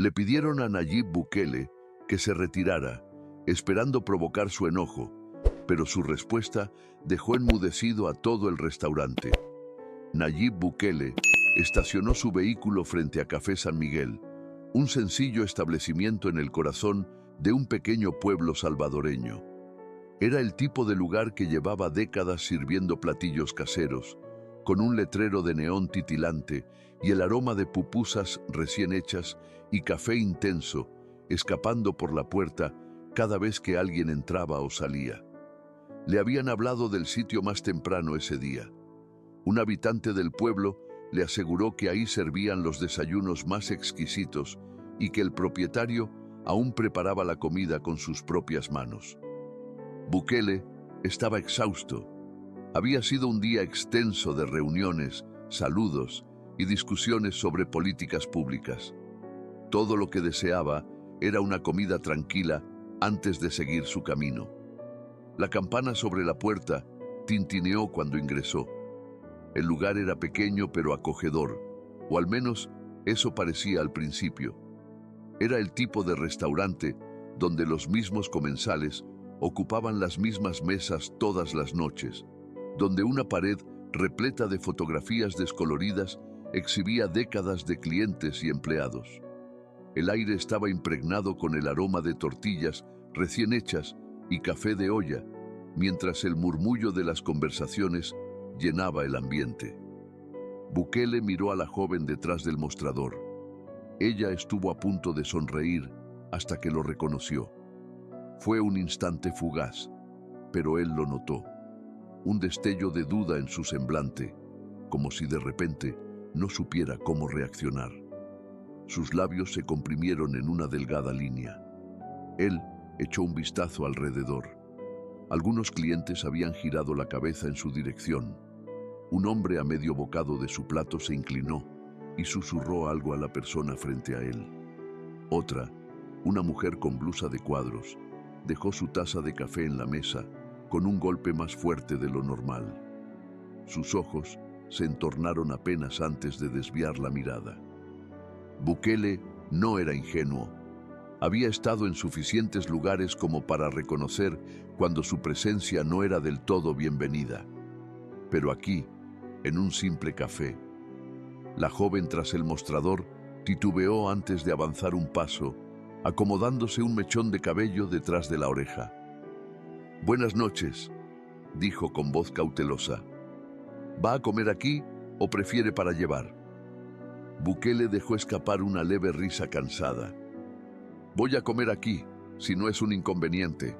Le pidieron a Nayib Bukele que se retirara, esperando provocar su enojo, pero su respuesta dejó enmudecido a todo el restaurante. Nayib Bukele estacionó su vehículo frente a Café San Miguel, un sencillo establecimiento en el corazón de un pequeño pueblo salvadoreño. Era el tipo de lugar que llevaba décadas sirviendo platillos caseros, con un letrero de neón titilante y el aroma de pupusas recién hechas y café intenso, escapando por la puerta cada vez que alguien entraba o salía. Le habían hablado del sitio más temprano ese día. Un habitante del pueblo le aseguró que ahí servían los desayunos más exquisitos y que el propietario aún preparaba la comida con sus propias manos. Bukele estaba exhausto. Había sido un día extenso de reuniones, saludos y discusiones sobre políticas públicas. Todo lo que deseaba era una comida tranquila antes de seguir su camino. La campana sobre la puerta tintineó cuando ingresó. El lugar era pequeño pero acogedor, o al menos eso parecía al principio. Era el tipo de restaurante donde los mismos comensales ocupaban las mismas mesas todas las noches, donde una pared repleta de fotografías descoloridas exhibía décadas de clientes y empleados. El aire estaba impregnado con el aroma de tortillas recién hechas y café de olla, mientras el murmullo de las conversaciones llenaba el ambiente. Bukele miró a la joven detrás del mostrador. Ella estuvo a punto de sonreír hasta que lo reconoció. Fue un instante fugaz, pero él lo notó. Un destello de duda en su semblante, como si de repente no supiera cómo reaccionar. Sus labios se comprimieron en una delgada línea. Él echó un vistazo alrededor. Algunos clientes habían girado la cabeza en su dirección. Un hombre a medio bocado de su plato se inclinó y susurró algo a la persona frente a él. Otra, una mujer con blusa de cuadros, dejó su taza de café en la mesa con un golpe más fuerte de lo normal. Sus ojos se entornaron apenas antes de desviar la mirada. Bukele no era ingenuo. Había estado en suficientes lugares como para reconocer cuando su presencia no era del todo bienvenida. Pero aquí, en un simple café, la joven tras el mostrador titubeó antes de avanzar un paso, acomodándose un mechón de cabello detrás de la oreja. «Buenas noches», dijo con voz cautelosa. «¿Va a comer aquí o prefiere para llevar?» Bukele dejó escapar una leve risa cansada. «Voy a comer aquí, si no es un inconveniente».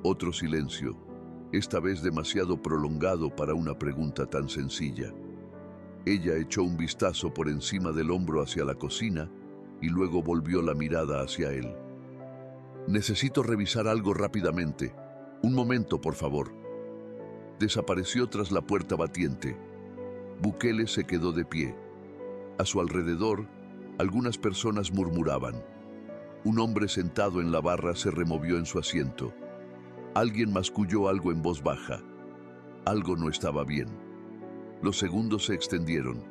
Otro silencio, esta vez demasiado prolongado para una pregunta tan sencilla. Ella echó un vistazo por encima del hombro hacia la cocina y luego volvió la mirada hacia él. «Necesito revisar algo rápidamente. Un momento, por favor». Desapareció tras la puerta batiente. Bukele se quedó de pie. A su alrededor, algunas personas murmuraban. Un hombre sentado en la barra se removió en su asiento. Alguien masculló algo en voz baja. Algo no estaba bien. Los segundos se extendieron.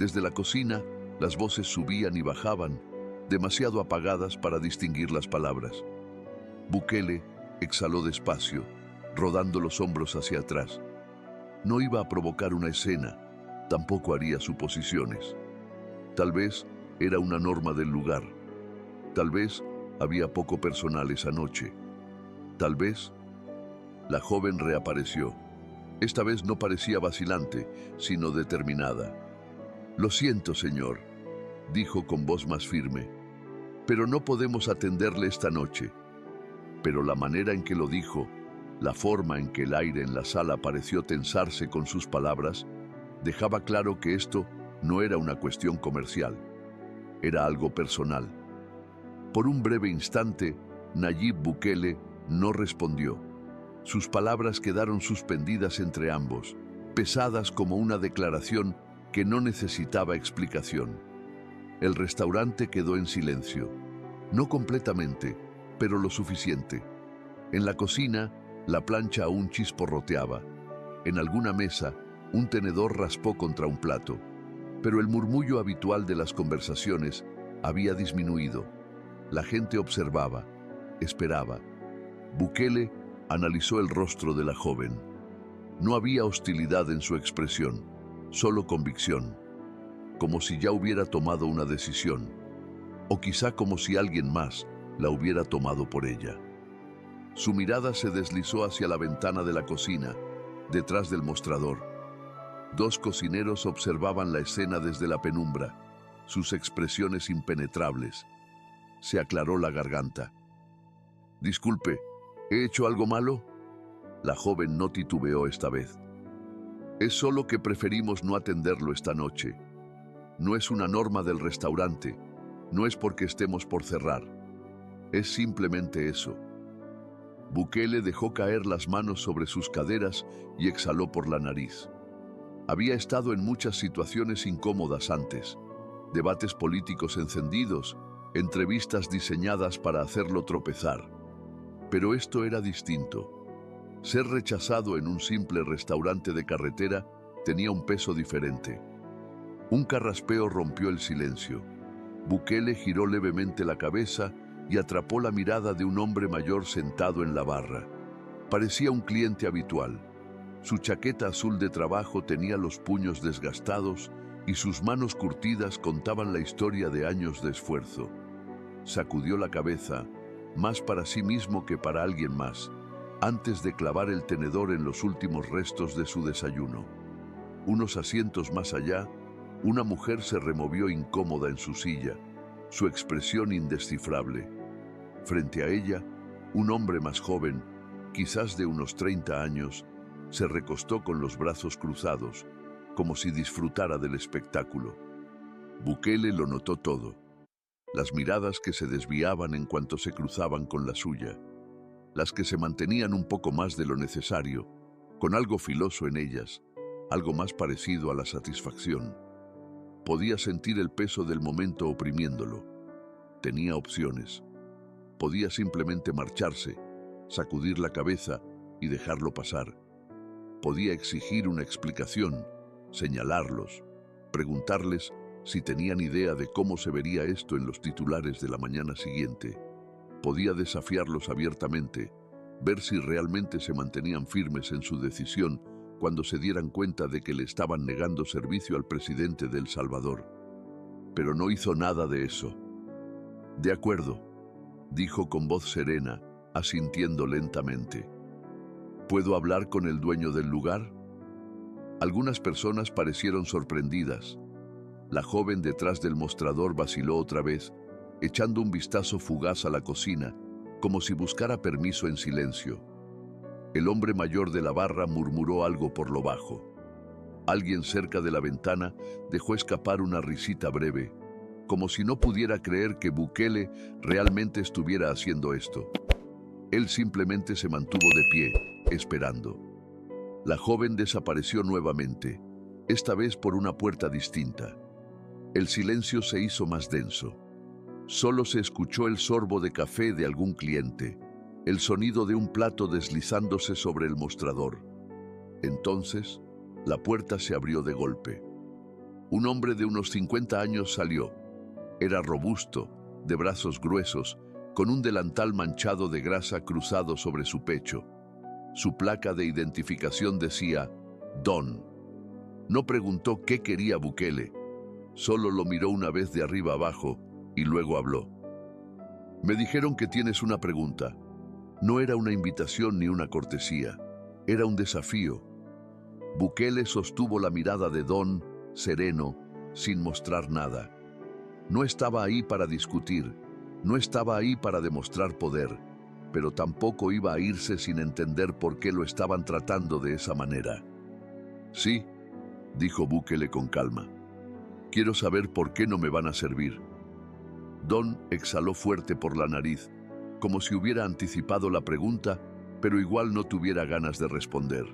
Desde la cocina, las voces subían y bajaban, demasiado apagadas para distinguir las palabras. Bukele exhaló despacio, rodando los hombros hacia atrás. No iba a provocar una escena, tampoco haría suposiciones. Tal vez era una norma del lugar. Tal vez había poco personal esa noche. Tal vez... La joven reapareció. Esta vez no parecía vacilante, sino determinada. «Lo siento, señor», dijo con voz más firme, «pero no podemos atenderle esta noche». Pero la manera en que lo dijo, la forma en que el aire en la sala pareció tensarse con sus palabras, dejaba claro que esto no era una cuestión comercial. Era algo personal. Por un breve instante, Nayib Bukele no respondió. Sus palabras quedaron suspendidas entre ambos, pesadas como una declaración que no necesitaba explicación. El restaurante quedó en silencio. No completamente, pero lo suficiente. En la cocina, la plancha aún chisporroteaba. En alguna mesa, un tenedor raspó contra un plato. Pero el murmullo habitual de las conversaciones había disminuido. La gente observaba, esperaba. Bukele analizó el rostro de la joven. No había hostilidad en su expresión, solo convicción, como si ya hubiera tomado una decisión, o quizá como si alguien más la hubiera tomado por ella. Su mirada se deslizó hacia la ventana de la cocina, detrás del mostrador. Dos cocineros observaban la escena desde la penumbra, sus expresiones impenetrables. Se aclaró la garganta. «Disculpe, ¿he hecho algo malo?» La joven no titubeó esta vez. «Es solo que preferimos no atenderlo esta noche. No es una norma del restaurante, no es porque estemos por cerrar. Es simplemente eso». Bukele dejó caer las manos sobre sus caderas y exhaló por la nariz. Había estado en muchas situaciones incómodas antes, debates políticos encendidos, entrevistas diseñadas para hacerlo tropezar. Pero esto era distinto. Ser rechazado en un simple restaurante de carretera tenía un peso diferente. Un carraspeo rompió el silencio. Bukele giró levemente la cabeza y atrapó la mirada de un hombre mayor sentado en la barra. Parecía un cliente habitual. Su chaqueta azul de trabajo tenía los puños desgastados y sus manos curtidas contaban la historia de años de esfuerzo. Sacudió la cabeza, más para sí mismo que para alguien más, antes de clavar el tenedor en los últimos restos de su desayuno. Unos asientos más allá, una mujer se removió incómoda en su silla, su expresión indescifrable. Frente a ella, un hombre más joven, quizás de unos 30 años, se recostó con los brazos cruzados, como si disfrutara del espectáculo. Bukele lo notó todo. Las miradas que se desviaban en cuanto se cruzaban con la suya, las que se mantenían un poco más de lo necesario, con algo filoso en ellas, algo más parecido a la satisfacción. Podía sentir el peso del momento oprimiéndolo. Tenía opciones. Podía simplemente marcharse, sacudir la cabeza y dejarlo pasar. Podía exigir una explicación, señalarlos, preguntarles si tenían idea de cómo se vería esto en los titulares de la mañana siguiente. Podía desafiarlos abiertamente, ver si realmente se mantenían firmes en su decisión cuando se dieran cuenta de que le estaban negando servicio al presidente de El Salvador. Pero no hizo nada de eso. «De acuerdo», dijo con voz serena, asintiendo lentamente. «¿Puedo hablar con el dueño del lugar?» Algunas personas parecieron sorprendidas. La joven detrás del mostrador vaciló otra vez, echando un vistazo fugaz a la cocina, como si buscara permiso en silencio. El hombre mayor de la barra murmuró algo por lo bajo. Alguien cerca de la ventana dejó escapar una risita breve, como si no pudiera creer que Bukele realmente estuviera haciendo esto. Él simplemente se mantuvo de pie, esperando. La joven desapareció nuevamente, esta vez por una puerta distinta. El silencio se hizo más denso. Solo se escuchó el sorbo de café de algún cliente, el sonido de un plato deslizándose sobre el mostrador. Entonces, la puerta se abrió de golpe. Un hombre de unos 50 años salió. Era robusto, de brazos gruesos, con un delantal manchado de grasa cruzado sobre su pecho. Su placa de identificación decía «Don». No preguntó qué quería Bukele, solo lo miró una vez de arriba abajo y luego habló. «Me dijeron que tienes una pregunta». No era una invitación ni una cortesía, era un desafío. Bukele sostuvo la mirada de Don, sereno, sin mostrar nada. No estaba ahí para discutir, no estaba ahí para demostrar poder, pero tampoco iba a irse sin entender por qué lo estaban tratando de esa manera. «Sí», dijo Bukele con calma. «Quiero saber por qué no me van a servir». Don exhaló fuerte por la nariz, como si hubiera anticipado la pregunta, pero igual no tuviera ganas de responder.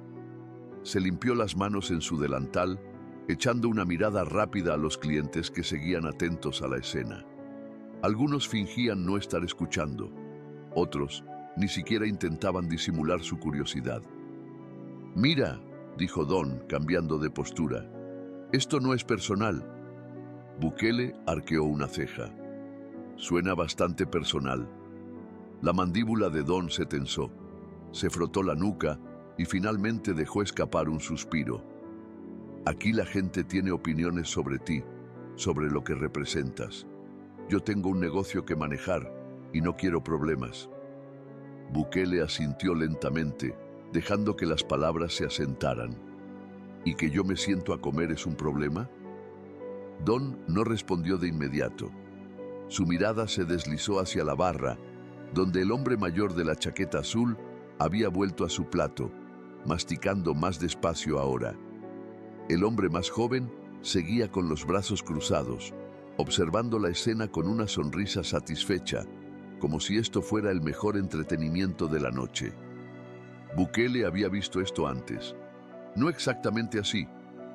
Se limpió las manos en su delantal, echando una mirada rápida a los clientes que seguían atentos a la escena. Algunos fingían no estar escuchando, otros ni siquiera intentaban disimular su curiosidad. «Mira», dijo Don, cambiando de postura, «esto no es personal». Bukele arqueó una ceja. Suena bastante personal. La mandíbula de Don se tensó, se frotó la nuca y finalmente dejó escapar un suspiro. Aquí la gente tiene opiniones sobre ti, sobre lo que representas. Yo tengo un negocio que manejar y no quiero problemas. Bukele asintió lentamente, dejando que las palabras se asentaran. ¿Y que yo me siento a comer es un problema? Don no respondió de inmediato. Su mirada se deslizó hacia la barra, donde el hombre mayor de la chaqueta azul había vuelto a su plato, masticando más despacio ahora. El hombre más joven seguía con los brazos cruzados, observando la escena con una sonrisa satisfecha, como si esto fuera el mejor entretenimiento de la noche. Bukele había visto esto antes. No exactamente así,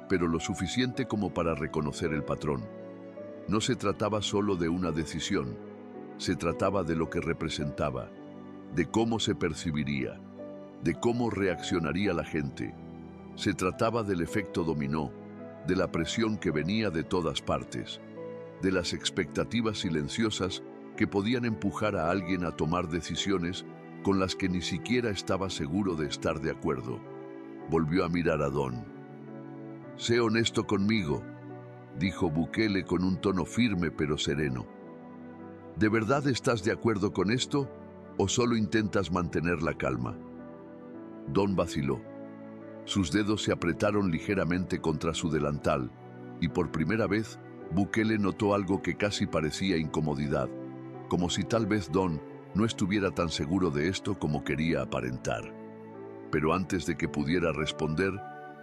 pero lo suficiente como para reconocer el patrón. No se trataba solo de una decisión, se trataba de lo que representaba, de cómo se percibiría, de cómo reaccionaría la gente. Se trataba del efecto dominó, de la presión que venía de todas partes, de las expectativas silenciosas que podían empujar a alguien a tomar decisiones con las que ni siquiera estaba seguro de estar de acuerdo. Volvió a mirar a Don. «Sé honesto conmigo», dijo Bukele con un tono firme pero sereno. «¿De verdad estás de acuerdo con esto o solo intentas mantener la calma?» Don vaciló. Sus dedos se apretaron ligeramente contra su delantal y por primera vez Bukele notó algo que casi parecía incomodidad, como si tal vez Don no estuviera tan seguro de esto como quería aparentar. Pero antes de que pudiera responder,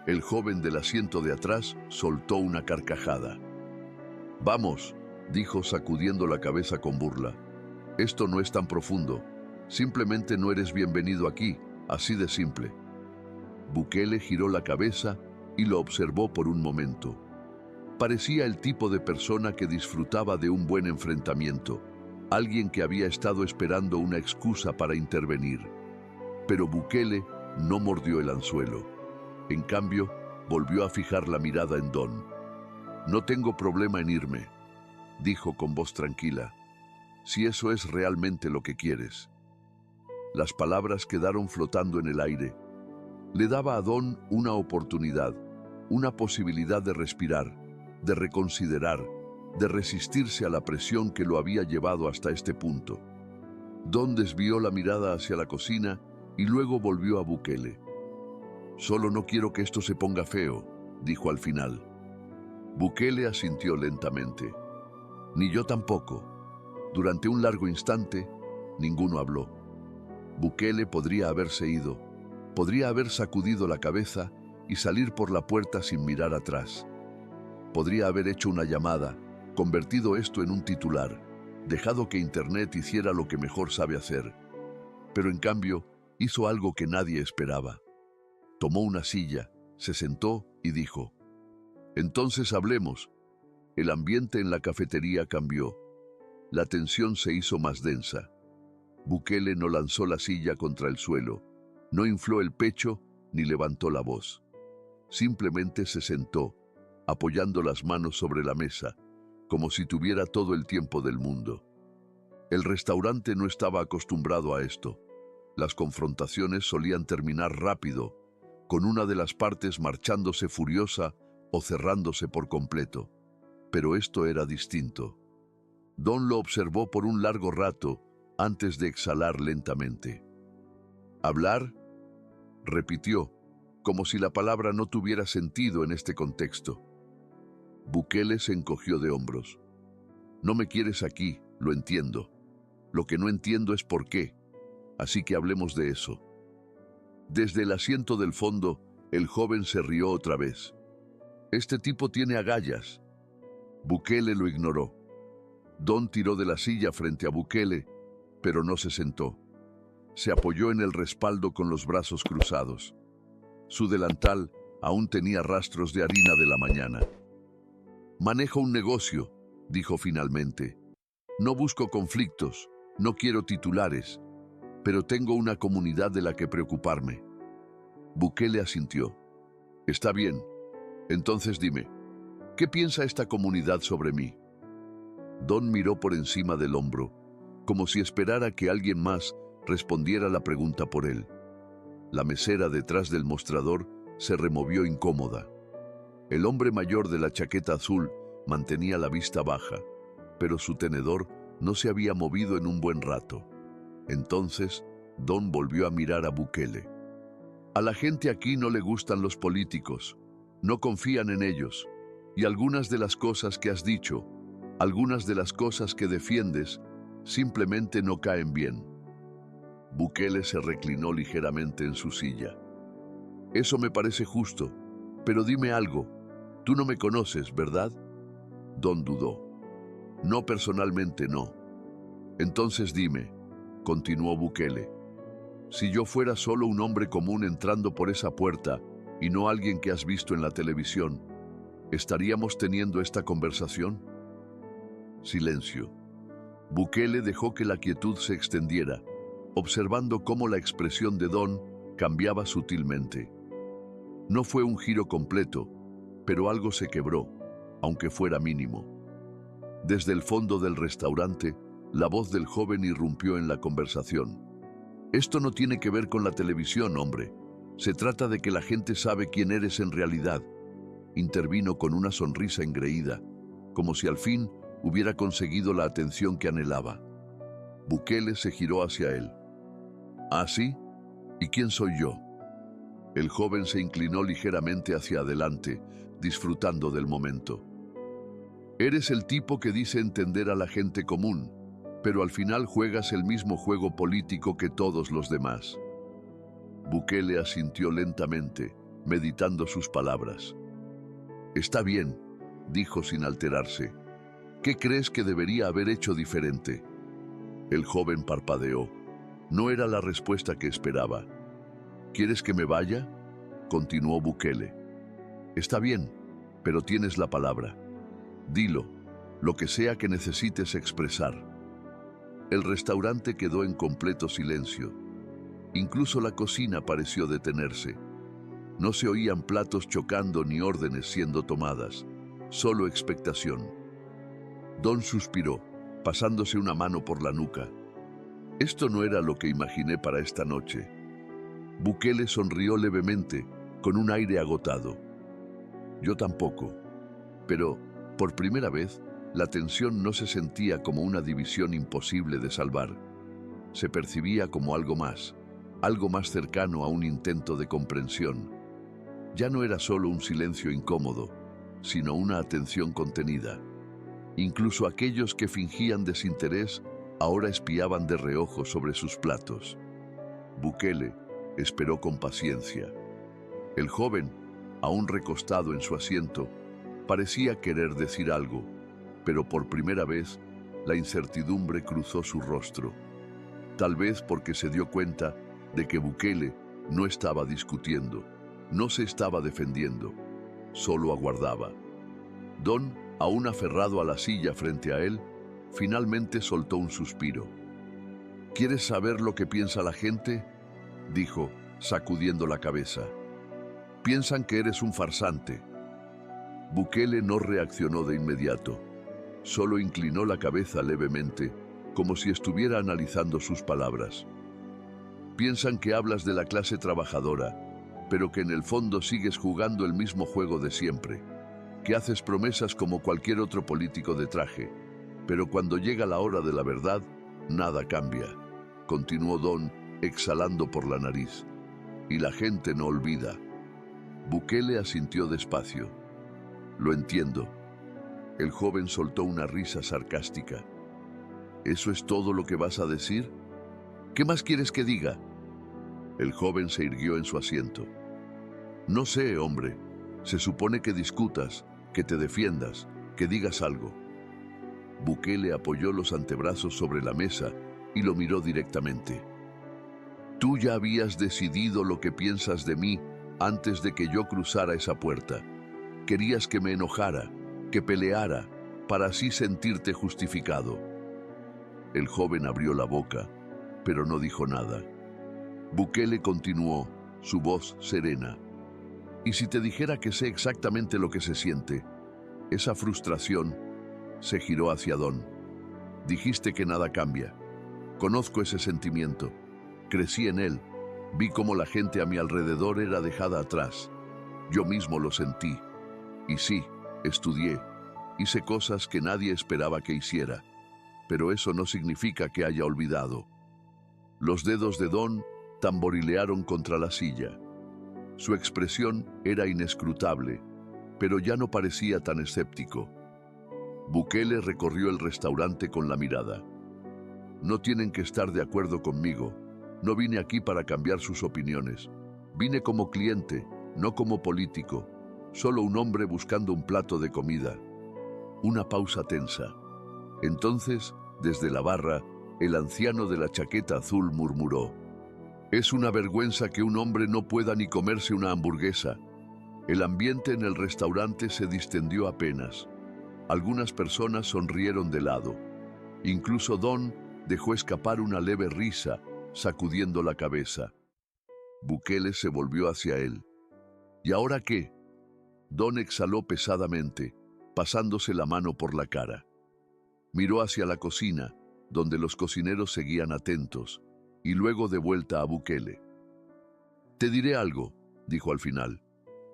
el joven del asiento de atrás soltó una carcajada. «Vamos», dijo sacudiendo la cabeza con burla. «Esto no es tan profundo. Simplemente no eres bienvenido aquí, así de simple». Bukele giró la cabeza y lo observó por un momento. Parecía el tipo de persona que disfrutaba de un buen enfrentamiento, alguien que había estado esperando una excusa para intervenir. Pero Bukele no mordió el anzuelo. En cambio, volvió a fijar la mirada en Don. «No tengo problema en irme», dijo con voz tranquila, «si eso es realmente lo que quieres». Las palabras quedaron flotando en el aire. Le daba a Don una oportunidad, una posibilidad de respirar, de reconsiderar, de resistirse a la presión que lo había llevado hasta este punto. Don desvió la mirada hacia la cocina y luego volvió a Bukele. «Solo no quiero que esto se ponga feo», dijo al final. Bukele asintió lentamente. «Ni yo tampoco». Durante un largo instante, ninguno habló. Bukele podría haberse ido, podría haber sacudido la cabeza y salir por la puerta sin mirar atrás. Podría haber hecho una llamada, convertido esto en un titular, dejado que Internet hiciera lo que mejor sabe hacer. Pero en cambio, hizo algo que nadie esperaba. Tomó una silla, se sentó y dijo: «Entonces hablemos». El ambiente en la cafetería cambió. La tensión se hizo más densa. Bukele no lanzó la silla contra el suelo, no infló el pecho ni levantó la voz. Simplemente se sentó, apoyando las manos sobre la mesa, como si tuviera todo el tiempo del mundo. El restaurante no estaba acostumbrado a esto. Las confrontaciones solían terminar rápido, con una de las partes marchándose furiosa o cerrándose por completo. Pero esto era distinto. Don lo observó por un largo rato antes de exhalar lentamente. «¿Hablar?», repitió, como si la palabra no tuviera sentido en este contexto. Bukele se encogió de hombros. «No me quieres aquí, lo entiendo. Lo que no entiendo es por qué. Así que hablemos de eso». Desde el asiento del fondo, el joven se rió otra vez. «Este tipo tiene agallas». Bukele lo ignoró. Don tiró de la silla frente a Bukele, pero no se sentó. Se apoyó en el respaldo con los brazos cruzados. Su delantal aún tenía rastros de harina de la mañana. «Manejo un negocio», dijo finalmente. «No busco conflictos, no quiero titulares, pero tengo una comunidad de la que preocuparme». Bukele asintió. «Está bien. Entonces dime, ¿qué piensa esta comunidad sobre mí?». Don miró por encima del hombro, como si esperara que alguien más respondiera la pregunta por él. La mesera detrás del mostrador se removió incómoda. El hombre mayor de la chaqueta azul mantenía la vista baja, pero su tenedor no se había movido en un buen rato. Entonces, Don volvió a mirar a Bukele. A la gente aquí no le gustan los políticos, no confían en ellos, y algunas de las cosas que has dicho, algunas de las cosas que defiendes, simplemente no caen bien. Bukele se reclinó ligeramente en su silla. Eso me parece justo, pero dime algo, tú no me conoces, ¿verdad? Don dudó. No personalmente, no. Entonces dime, continuó Bukele, si yo fuera solo un hombre común entrando por esa puerta y no alguien que has visto en la televisión, ¿estaríamos teniendo esta conversación? Silencio. Bukele dejó que la quietud se extendiera, observando cómo la expresión de Don cambiaba sutilmente. No fue un giro completo, pero algo se quebró, aunque fuera mínimo. Desde el fondo del restaurante, la voz del joven irrumpió en la conversación. Esto no tiene que ver con la televisión, hombre. Se trata de que la gente sabe quién eres en realidad. Intervino con una sonrisa engreída, como si al fin hubiera conseguido la atención que anhelaba. Bukele se giró hacia él. ¿Ah, sí? ¿Y quién soy yo? El joven se inclinó ligeramente hacia adelante, disfrutando del momento. Eres el tipo que dice entender a la gente común, pero al final juegas el mismo juego político que todos los demás. Bukele asintió lentamente, meditando sus palabras. Está bien, dijo sin alterarse. ¿Qué crees que debería haber hecho diferente? El joven parpadeó. No era la respuesta que esperaba. ¿Quieres que me vaya? Continuó Bukele. Está bien, pero tienes la palabra. Dilo, lo que sea que necesites expresar. El restaurante quedó en completo silencio. Incluso la cocina pareció detenerse. No se oían platos chocando ni órdenes siendo tomadas, solo expectación. Don suspiró, pasándose una mano por la nuca. Esto no era lo que imaginé para esta noche. Bukele sonrió levemente, con un aire agotado. Yo tampoco. Pero, por primera vez, la tensión no se sentía como una división imposible de salvar. Se percibía como algo más cercano a un intento de comprensión. Ya no era solo un silencio incómodo, sino una atención contenida. Incluso aquellos que fingían desinterés ahora espiaban de reojo sobre sus platos. Bukele esperó con paciencia. El joven, aún recostado en su asiento, parecía querer decir algo, pero por primera vez la incertidumbre cruzó su rostro. Tal vez porque se dio cuenta de que Bukele no estaba discutiendo, no se estaba defendiendo, solo aguardaba. Don, aún aferrado a la silla frente a él, finalmente soltó un suspiro. ¿Quieres saber lo que piensa la gente?, dijo, sacudiendo la cabeza. Piensan que eres un farsante. Bukele no reaccionó de inmediato. Solo inclinó la cabeza levemente, como si estuviera analizando sus palabras. Piensan que hablas de la clase trabajadora, pero que en el fondo sigues jugando el mismo juego de siempre, que haces promesas como cualquier otro político de traje, pero cuando llega la hora de la verdad, nada cambia, continuó Don, exhalando por la nariz. Y la gente no olvida. Bukele asintió despacio. Lo entiendo. El joven soltó una risa sarcástica. ¿Eso es todo lo que vas a decir? ¿Qué más quieres que diga? El joven se irguió en su asiento. No sé, hombre. Se supone que discutas, que te defiendas, que digas algo. Bukele apoyó los antebrazos sobre la mesa y lo miró directamente. Tú ya habías decidido lo que piensas de mí antes de que yo cruzara esa puerta. Querías que me enojara, que peleara, para así sentirte justificado. El joven abrió la boca, pero no dijo nada. Bukele continuó, su voz serena. Y si te dijera que sé exactamente lo que se siente, esa frustración, se giró hacia Don. Dijiste que nada cambia. Conozco ese sentimiento. Crecí en él. Vi cómo la gente a mi alrededor era dejada atrás. Yo mismo lo sentí. Y sí, estudié. Hice cosas que nadie esperaba que hiciera. Pero eso no significa que haya olvidado. Los dedos de Don tamborilearon contra la silla. Su expresión era inescrutable, pero ya no parecía tan escéptico. Bukele recorrió el restaurante con la mirada. No tienen que estar de acuerdo conmigo. No vine aquí para cambiar sus opiniones. Vine como cliente, no como político. Solo un hombre buscando un plato de comida. Una pausa tensa. Entonces, desde la barra, el anciano de la chaqueta azul murmuró: «Es una vergüenza que un hombre no pueda ni comerse una hamburguesa». El ambiente en el restaurante se distendió apenas. Algunas personas sonrieron de lado. Incluso Don dejó escapar una leve risa, sacudiendo la cabeza. Bukele se volvió hacia él. «¿Y ahora qué?». Don exhaló pesadamente, pasándose la mano por la cara. Miró hacia la cocina, donde los cocineros seguían atentos, y luego de vuelta a Bukele. «Te diré algo», dijo al final.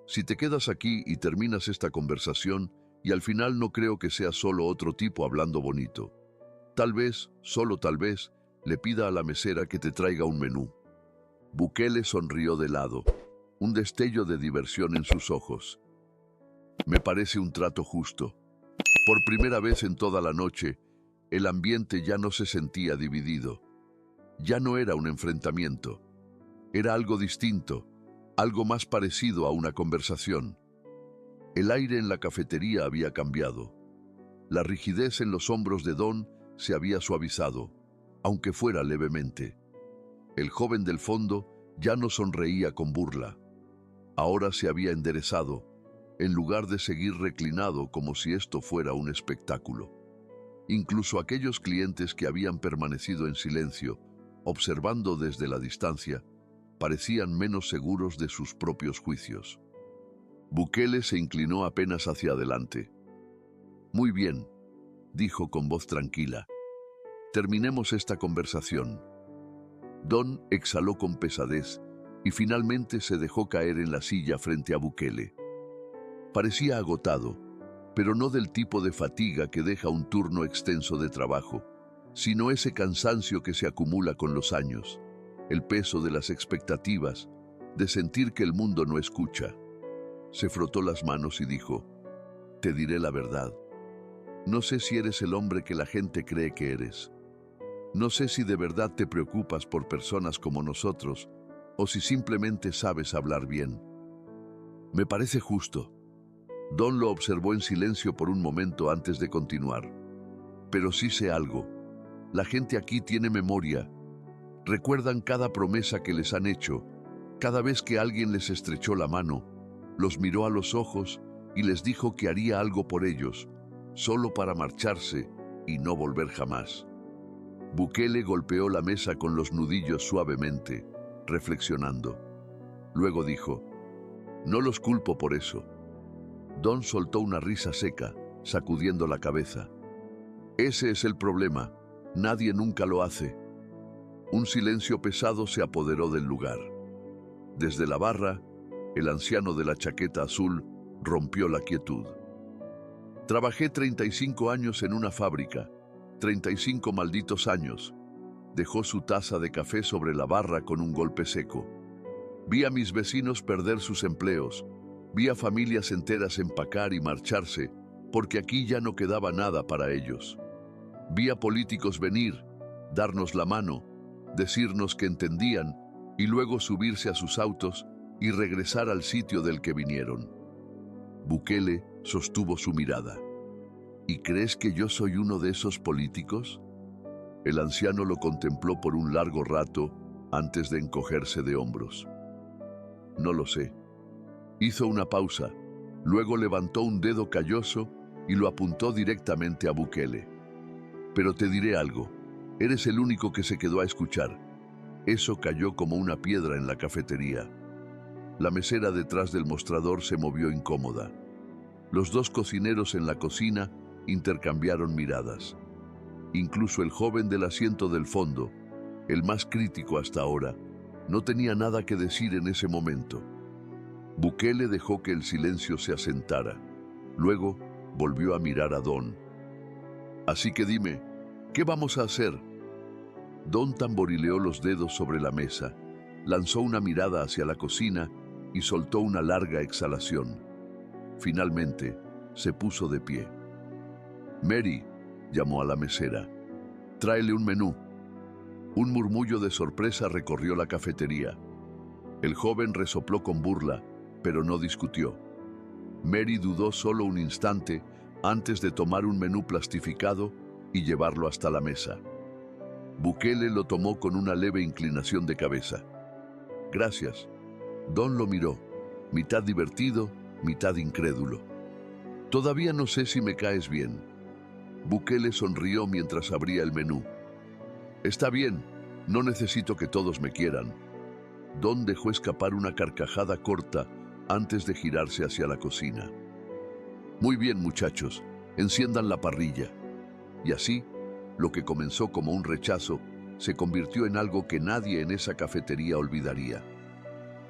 «Si te quedas aquí y terminas esta conversación, y al final no creo que sea solo otro tipo hablando bonito. Tal vez, solo tal vez, le pida a la mesera que te traiga un menú». Bukele sonrió de lado, un destello de diversión en sus ojos. «Me parece un trato justo». Por primera vez en toda la noche, el ambiente ya no se sentía dividido. Ya no era un enfrentamiento. Era algo distinto, algo más parecido a una conversación. El aire en la cafetería había cambiado. La rigidez en los hombros de Don se había suavizado, aunque fuera levemente. El joven del fondo ya no sonreía con burla. Ahora se había enderezado, en lugar de seguir reclinado como si esto fuera un espectáculo. Incluso aquellos clientes que habían permanecido en silencio, observando desde la distancia, parecían menos seguros de sus propios juicios. Bukele se inclinó apenas hacia adelante. «Muy bien», dijo con voz tranquila. «Terminemos esta conversación». Don exhaló con pesadez y finalmente se dejó caer en la silla frente a Bukele. Parecía agotado, pero no del tipo de fatiga que deja un turno extenso de trabajo, sino ese cansancio que se acumula con los años, el peso de las expectativas, de sentir que el mundo no escucha. Se frotó las manos y dijo: «Te diré la verdad. No sé si eres el hombre que la gente cree que eres. No sé si de verdad te preocupas por personas como nosotros, o si simplemente sabes hablar bien. Me parece justo». Don lo observó en silencio por un momento antes de continuar. «Pero sí sé algo. La gente aquí tiene memoria. Recuerdan cada promesa que les han hecho, cada vez que alguien les estrechó la mano, los miró a los ojos y les dijo que haría algo por ellos, solo para marcharse y no volver jamás». Bukele golpeó la mesa con los nudillos suavemente, reflexionando. Luego dijo: «No los culpo por eso». Don soltó una risa seca, sacudiendo la cabeza. «Ese es el problema. Nadie nunca lo hace». Un silencio pesado se apoderó del lugar. Desde la barra, el anciano de la chaqueta azul rompió la quietud. «Trabajé 35 años en una fábrica. 35 malditos años». Dejó su taza de café sobre la barra con un golpe seco. «Vi a mis vecinos perder sus empleos. Vi a familias enteras empacar y marcharse, porque aquí ya no quedaba nada para ellos. Vi a políticos venir, darnos la mano, decirnos que entendían, y luego subirse a sus autos y regresar al sitio del que vinieron». Bukele sostuvo su mirada. «¿Y crees que yo soy uno de esos políticos?». El anciano lo contempló por un largo rato antes de encogerse de hombros. «No lo sé». Hizo una pausa, luego levantó un dedo calloso y lo apuntó directamente a Bukele. «Pero te diré algo, eres el único que se quedó a escuchar». Eso cayó como una piedra en la cafetería. La mesera detrás del mostrador se movió incómoda. Los dos cocineros en la cocina intercambiaron miradas. Incluso el joven del asiento del fondo, el más crítico hasta ahora, no tenía nada que decir en ese momento. Bukele dejó que el silencio se asentara. Luego volvió a mirar a Don. Así que dime, ¿qué vamos a hacer? Don tamborileó los dedos sobre la mesa, lanzó una mirada hacia la cocina y soltó una larga exhalación. Finalmente, se puso de pie. Mary, llamó a la mesera, tráele un menú. Un murmullo de sorpresa recorrió la cafetería. El joven resopló con burla, pero no discutió. Mary dudó solo un instante antes de tomar un menú plastificado y llevarlo hasta la mesa. Bukele lo tomó con una leve inclinación de cabeza. Gracias. Don lo miró, mitad divertido, mitad incrédulo. Todavía no sé si me caes bien. Bukele sonrió mientras abría el menú. Está bien, no necesito que todos me quieran. Don dejó escapar una carcajada corta antes de girarse hacia la cocina. Muy bien, muchachos, enciendan la parrilla. Y así, lo que comenzó como un rechazo se convirtió en algo que nadie en esa cafetería olvidaría.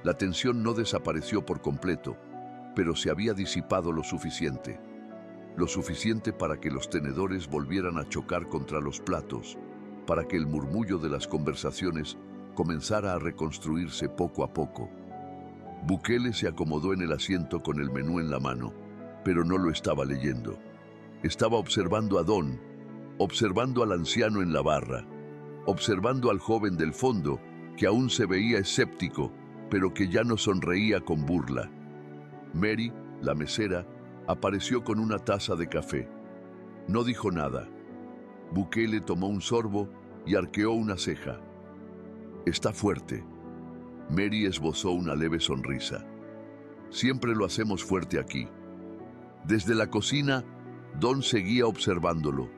La tensión no desapareció por completo, pero se había disipado lo suficiente para que los tenedores volvieran a chocar contra los platos, para que el murmullo de las conversaciones comenzara a reconstruirse poco a poco. Bukele se acomodó en el asiento con el menú en la mano, pero no lo estaba leyendo. Estaba observando a Don, observando al anciano en la barra, observando al joven del fondo, que aún se veía escéptico, pero que ya no sonreía con burla. Mary, la mesera, apareció con una taza de café. No dijo nada. Bukele tomó un sorbo y arqueó una ceja. Está fuerte. Mary esbozó una leve sonrisa. Siempre lo hacemos fuerte aquí. Desde la cocina, Don seguía observándolo.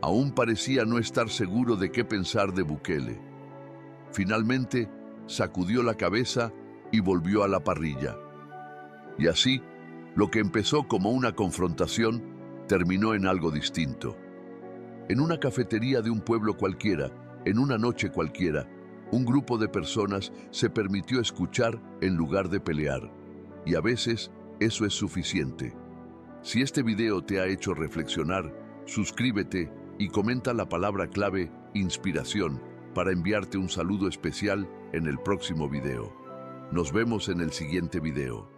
Aún parecía no estar seguro de qué pensar de Bukele. Finalmente, sacudió la cabeza y volvió a la parrilla. Y así, lo que empezó como una confrontación terminó en algo distinto. En una cafetería de un pueblo cualquiera, en una noche cualquiera, un grupo de personas se permitió escuchar en lugar de pelear. Y a veces, eso es suficiente. Si este video te ha hecho reflexionar, suscríbete y comenta la palabra clave inspiración para enviarte un saludo especial en el próximo video. Nos vemos en el siguiente video.